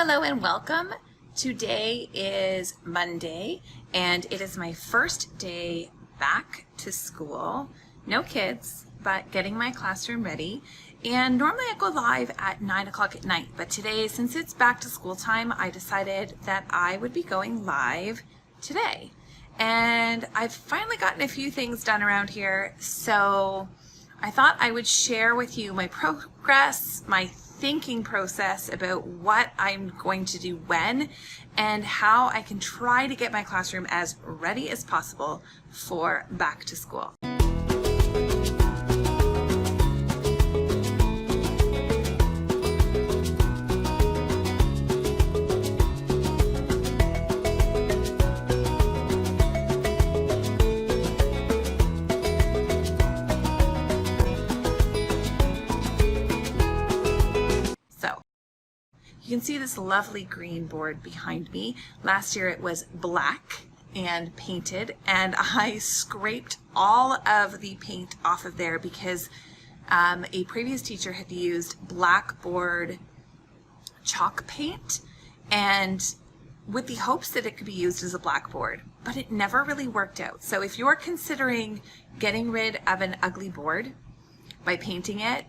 Hello and welcome. Today is Monday and it is my first day back to school. No kids, but getting my classroom ready. And normally I go live at 9 o'clock at night, but today, since it's back to school time, I decided that I would be going live today. And I've finally gotten a few things done around here, so I thought I would share with you my progress, my thinking process about what I'm going to do when, and how I can try to get my classroom as ready as possible for back to school. You can see this lovely green board behind me. Last year it was black and painted, and I scraped all of the paint off of there because a previous teacher had used blackboard chalk paint and with the hopes that it could be used as a blackboard, but it never really worked out. So if you're considering getting rid of an ugly board by painting it,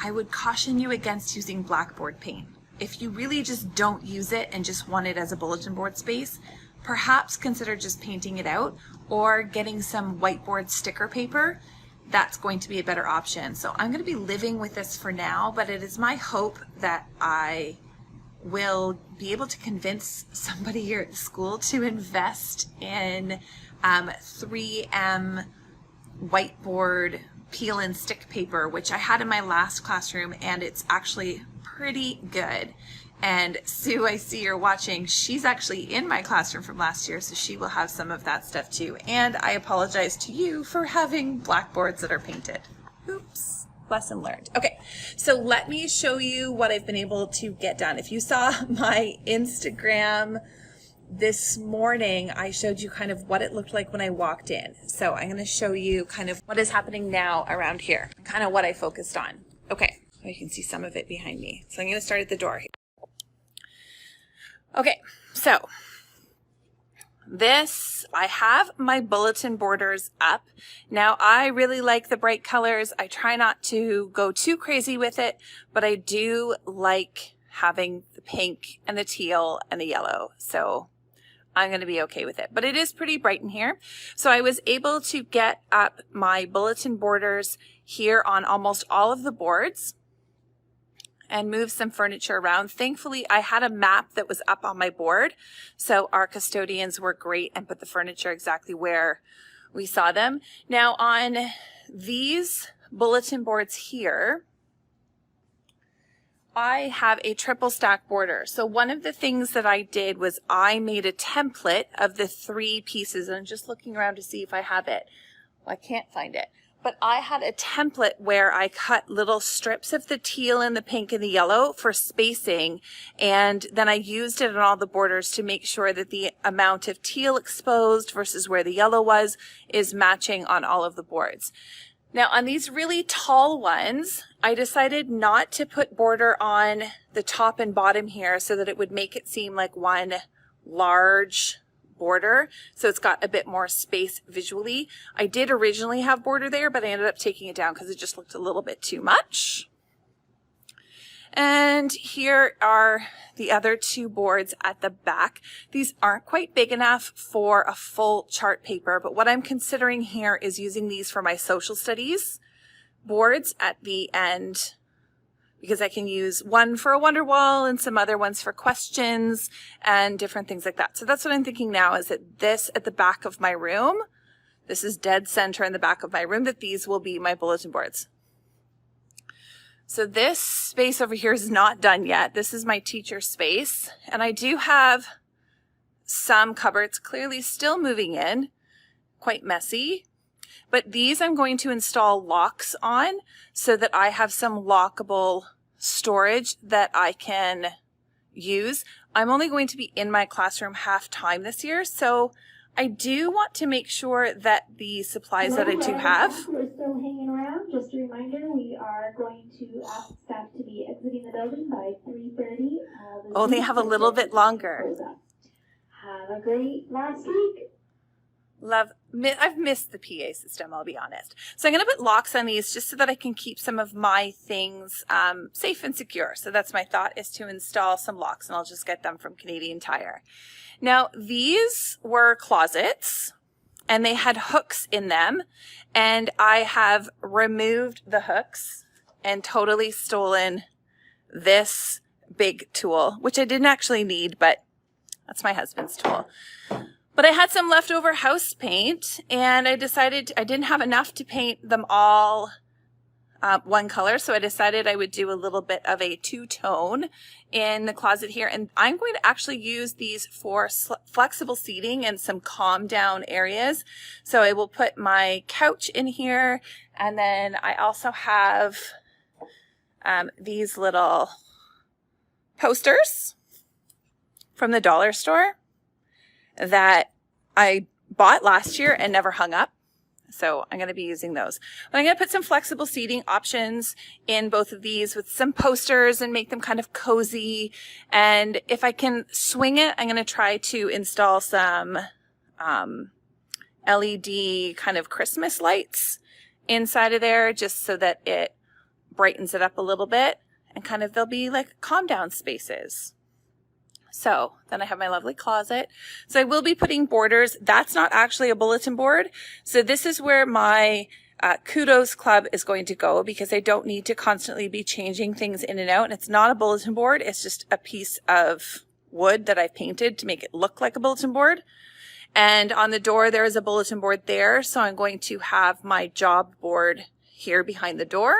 I would caution you against using blackboard paint. If you really just don't use it and just want it as a bulletin board space, perhaps consider just painting it out or getting some whiteboard sticker paper. That's going to be a better option. So I'm going to be living with this for now, but it is my hope that I will be able to convince somebody here at the school to invest in 3M whiteboard peel and stick paper, which I had in my last classroom, and it's actually pretty good. And Sue, I see you're watching. She's actually in my classroom from last year, so she will have some of that stuff too. And I apologize to you for having blackboards that are painted. Oops, lesson learned. Okay, so let me show you what I've been able to get done. If you saw my Instagram this morning, I showed you kind of what it looked like when I walked in. So I'm going to show you kind of what is happening now around here, kind of what I focused on. Okay, you can see some of it behind me. So I'm going to start at the door here. Okay, so I have my bulletin borders up. Now I really like the bright colors. I try not to go too crazy with it, but I do like having the pink and the teal and the yellow. So I'm going to be okay with it, but it is pretty bright in here. So I was able to get up my bulletin borders here on almost all of the boards and move some furniture around. Thankfully, I had a map that was up on my board, so our custodians were great and put the furniture exactly where we saw them. Now on these bulletin boards here, I have a triple stack border. So one of the things that I did was I made a template of the 3 pieces, and I'm just looking around to see if I have it. Well, I can't find it. But I had a template where I cut little strips of the teal and the pink and the yellow for spacing, and then I used it on all the borders to make sure that the amount of teal exposed versus where the yellow was is matching on all of the boards. Now on these really tall ones, I decided not to put border on the top and bottom here so that it would make it seem like one large border, so it's got a bit more space visually. I did originally have border there, but I ended up taking it down because it just looked a little bit too much. And here are the other 2 boards at the back. These aren't quite big enough for a full chart paper, but what I'm considering here is using these for my social studies boards at the end, because I can use one for a wonder wall and some other ones for questions and different things like that. So that's what I'm thinking now, is that this at the back of my room, this is dead center in the back of my room, that these will be my bulletin boards. So this space over here is not done yet. This is my teacher space, and I do have some cupboards clearly still moving in, quite messy. But these I'm going to install locks on so that I have some lockable storage that I can use. I'm only going to be in my classroom half time this year, so I do want to make sure that the supplies that I do have. We're still hanging around. Just a reminder, we are going to ask staff to be be exiting the building by 3:30. Only have a little bit longer. Have a great last week. I've missed the PA system, I'll be honest. So I'm going to put locks on these just so that I can keep some of my things safe and secure. So that's my thought, is to install some locks, and I'll just get them from Canadian Tire. Now, these were closets, and they had hooks in them, and I have removed the hooks and totally stolen this big tool, which I didn't actually need, but that's my husband's tool. But I had some leftover house paint, and I decided I didn't have enough to paint them all one color, so I decided I would do a little bit of a two-tone in the closet here, and I'm going to actually use these for flexible seating and some calm down areas. So I will put my couch in here, and then I also have these little posters from the dollar store that I bought last year and never hung up. So I'm going to be using those. But I'm going to put some flexible seating options in both of these with some posters and make them kind of cozy. And if I can swing it, I'm going to try to install some LED kind of Christmas lights inside of there, just so that it brightens it up a little bit, and kind of they'll be like calm down spaces. So then I have my lovely closet. So I will be putting borders. That's not actually a bulletin board. So this is where my Kudos Club is going to go, because I don't need to constantly be changing things in and out. And it's not a bulletin board. It's just a piece of wood that I've painted to make it look like a bulletin board. And on the door, there is a bulletin board there. So I'm going to have my job board here behind the door.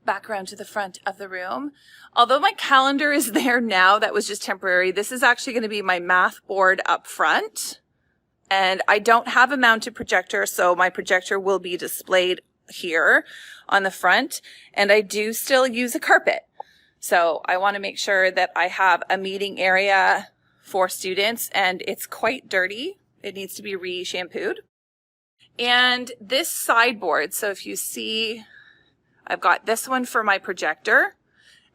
Back around to the front of the room. Although my calendar is there now, that was just temporary. This is actually going to be my math board up front. And I don't have a mounted projector, so my projector will be displayed here on the front. And I do still use a carpet. So I want to make sure that I have a meeting area for students, and it's quite dirty. It needs to be re-shampooed. And this sideboard, so if you see, I've got this one for my projector,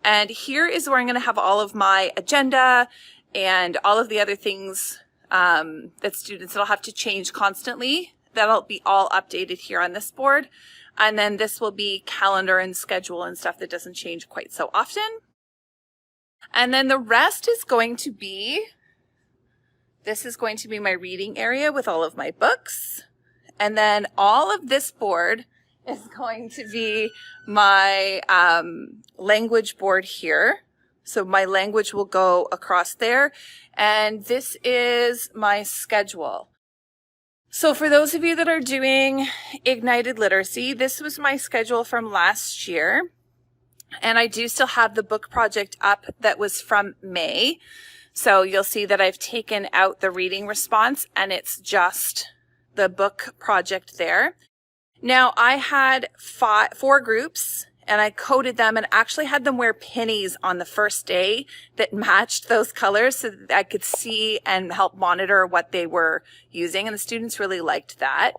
and here is where I'm going to have all of my agenda and all of the other things that students will have to change constantly. That'll be all updated here on this board. And then this will be calendar and schedule and stuff that doesn't change quite so often. And then the rest is going to be, this is going to be my reading area with all of my books. And then all of this board is going to be my language board here. So my language will go across there. And this is my schedule. So for those of you that are doing Ignited Literacy, this was my schedule from last year. And I do still have the book project up that was from May. So you'll see that I've taken out the reading response, and it's just the book project there. Now, I had four groups, and I coded them and actually had them wear pennies on the first day that matched those colors so that I could see and help monitor what they were using. And the students really liked that.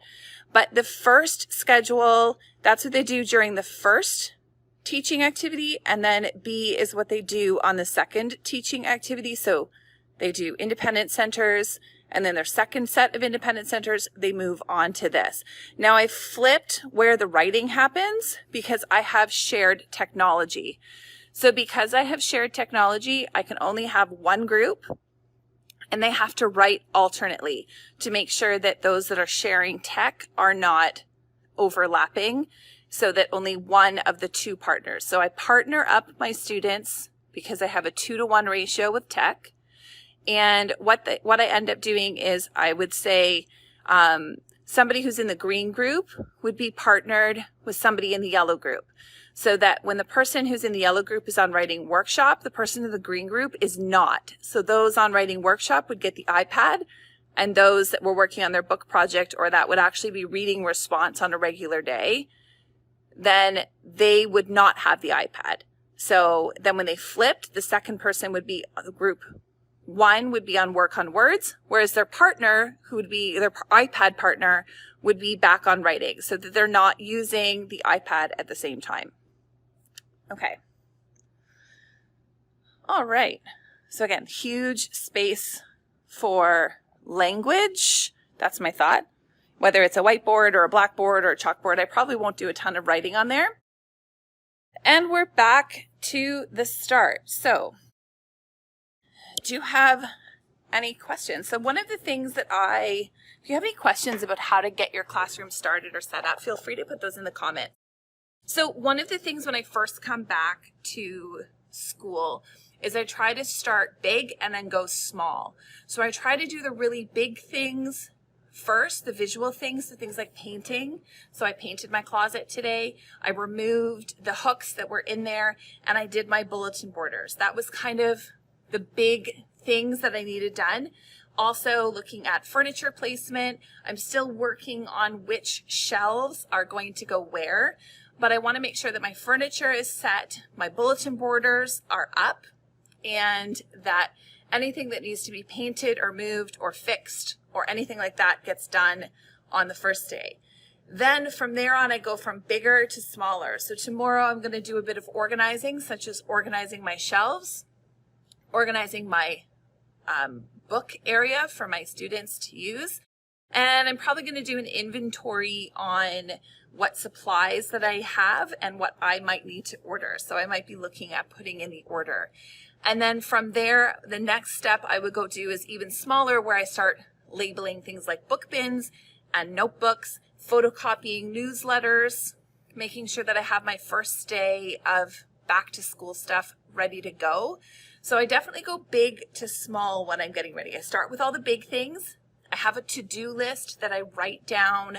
But the first schedule, that's what they do during the first teaching activity. And then B is what they do on the second teaching activity. So they do independent centers, and then their second set of independent centers, they move on to this. Now I flipped where the writing happens because I have shared technology. So because I have shared technology, I can only have one group, and they have to write alternately to make sure that those that are sharing tech are not overlapping, so that only one of the two partners. So I partner up my students because I have a 2-to-1 ratio with tech. And what I end up doing is I would say somebody who's in the green group would be partnered with somebody in the yellow group, so that when the person who's in the yellow group is on writing workshop, the person in the green group is not. So those on writing workshop would get the iPad, and those that were working on their book project, or that would actually be reading response on a regular day, then they would not have the iPad. So then when they flipped, the second person would be group one would be on work on words, whereas their partner, who would be their iPad partner, would be back on writing, so that they're not using the iPad at the same time. Okay. All right. So again, huge space for language. That's my thought. Whether it's a whiteboard or a blackboard or a chalkboard, I probably won't do a ton of writing on there. And we're back to the start. So, do you have any questions? So one of the things that if you have any questions about how to get your classroom started or set up, feel free to put those in the comments. So one of the things when I first come back to school is I try to start big and then go small. So I try to do the really big things first, the visual things, the things like painting. So I painted my closet today. I removed the hooks that were in there and I did my bulletin borders. That was kind of the big things that I needed done. Also looking at furniture placement. I'm still working on which shelves are going to go where, but I want to make sure that my furniture is set, my bulletin borders are up, and that anything that needs to be painted or moved or fixed or anything like that gets done on the first day. Then from there on, I go from bigger to smaller. So tomorrow I'm going to do a bit of organizing, such as organizing my shelves, organizing my book area for my students to use. And I'm probably going to do an inventory on what supplies that I have and what I might need to order. So I might be looking at putting in the order. And then from there, the next step I would go do is even smaller, where I start labeling things like book bins and notebooks, photocopying newsletters, making sure that I have my first day of back to school stuff ready to go. So I definitely go big to small when I'm getting ready. I start with all the big things. I have a to-do list that I write down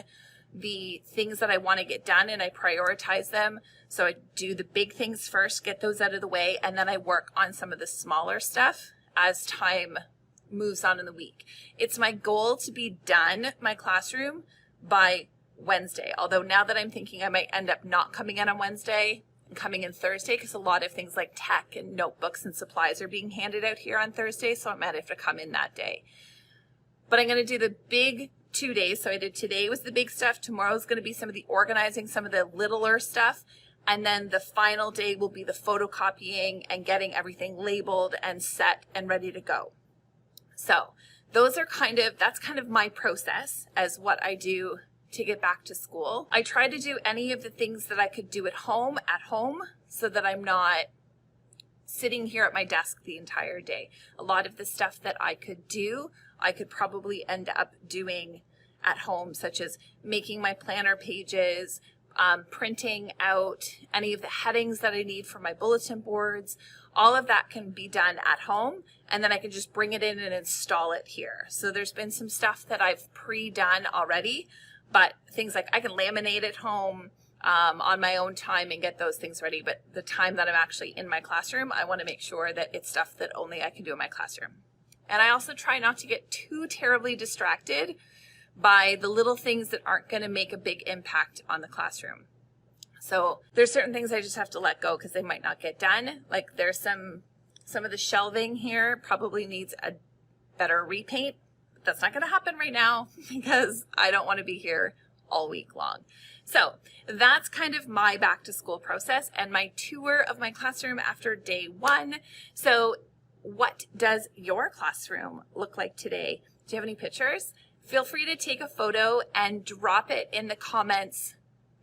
the things that I want to get done and I prioritize them. So I do the big things first, get those out of the way, and then I work on some of the smaller stuff as time moves on in the week. It's my goal to be done my classroom by Wednesday. Although now that I'm thinking I might end up not coming in on Wednesday and coming in Thursday, because a lot of things like tech and notebooks and supplies are being handed out here on Thursday, so I might have to come in that day. But I'm going to do the big 2 days. So I did today was the big stuff. Tomorrow's going to be some of the organizing, some of the littler stuff. And then the final day will be the photocopying and getting everything labeled and set and ready to go. So that's kind of my process as what I do to get back to school. I try to do any of the things that I could do at home, so that I'm not sitting here at my desk the entire day. A lot of the stuff that I could do, I could probably end up doing at home, such as making my planner pages, printing out any of the headings that I need for my bulletin boards. All of that can be done at home, and then I can just bring it in and install it here. So there's been some stuff that I've pre-done already, but things like I can laminate at home on my own time and get those things ready. But the time that I'm actually in my classroom, I want to make sure that it's stuff that only I can do in my classroom. And I also try not to get too terribly distracted by the little things that aren't going to make a big impact on the classroom. So there's certain things I just have to let go because they might not get done. Like there's some of the shelving here probably needs a better repaint. That's not going to happen right now because I don't want to be here all week long. So that's kind of my back to school process and my tour of my classroom after day one. So what does your classroom look like today? Do you have any pictures? Feel free to take a photo and drop it in the comments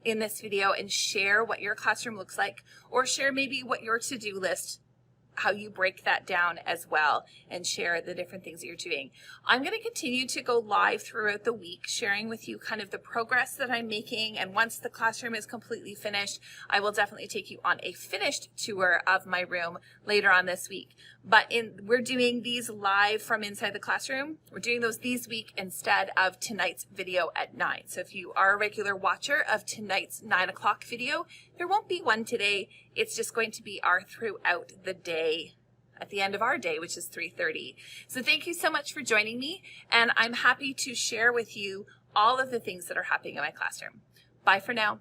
in this video and share what your classroom looks like, or share maybe what your to-do list, how you break that down as well, and share the different things that you're doing. I'm going to continue to go live throughout the week, sharing with you kind of the progress that I'm making. And once the classroom is completely finished, I will definitely take you on a finished tour of my room later on this week. But we're doing these live from inside the classroom. We're doing those this week instead of tonight's video at 9. So if you are a regular watcher of tonight's 9 o'clock video, there won't be one today. It's just going to be our throughout the day, at the end of our day, which is 3:30. So thank you so much for joining me, and I'm happy to share with you all of the things that are happening in my classroom. Bye for now.